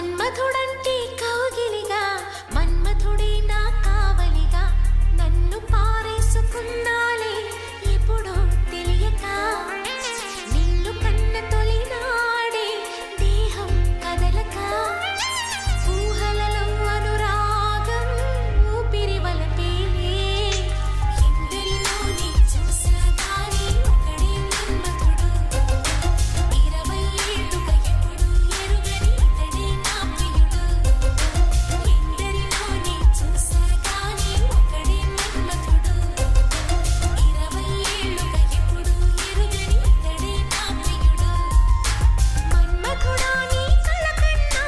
మన్మథుడంటే కౌగిలిగా మన్మథుడే నా కావలిగా నన్ను పారేసుకున్నాలే ఎప్పుడో తెలియక నిన్ను కన్న తొలినాడే దేహం కదలక ఊహలలో అనురాగం ఊపిరి వలపేలే ఎందరిలోనే చూసాగానే ఒకడే మన్మథుడు 20 ఏళ్లుగా ఎప్పుడు ఎరుగని ఇతడే నా ప్రియుడు ఎందరిలోనే చూసాగానే ఒకడే మన్మథుడు 20 ఏళ్లుగా ఎప్పుడు ఎరుగని ఇతడే నా ప్రియుడు మన్మథుడా నీ కల కన్నా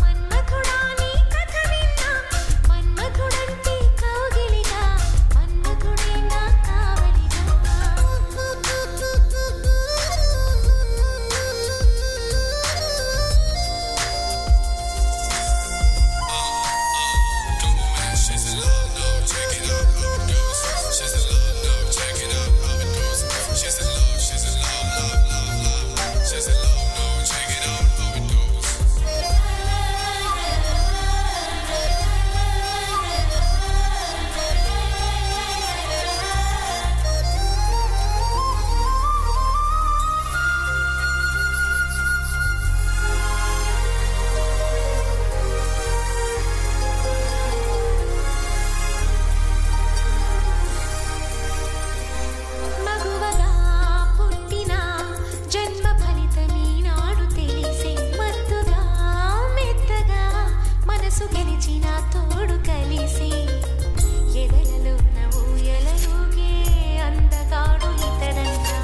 మన్మథుడా నీ కథ విన్నా మన్మథుడంటే కౌగిలిగా మన్మథుడే నా కావలిగా మగువగా పుట్టిన జన్మ ఫలితమీనాడు తెలిసే మత్తుగా మెత్తగా మనసు గెలిచిన తోడు కలిసి ఎదలలో ఊయలలుగే అందగాడు ఇతడంగా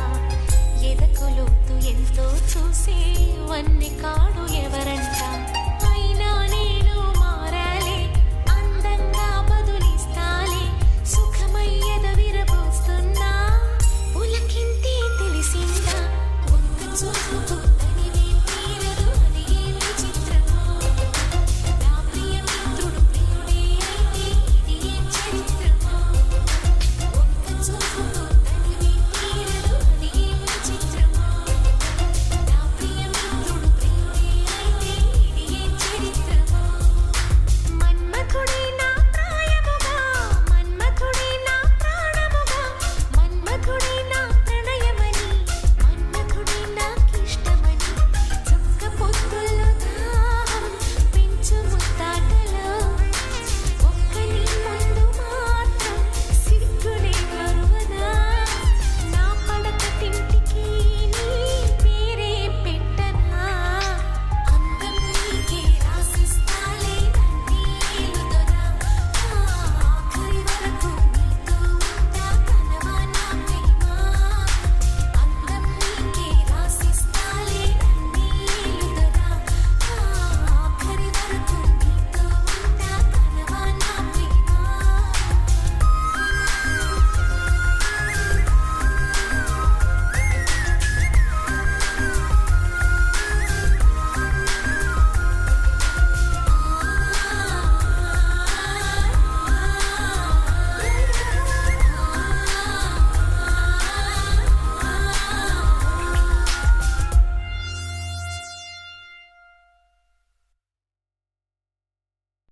ఎదకు లోతు ఎంతో చూసే వన్నె కాడు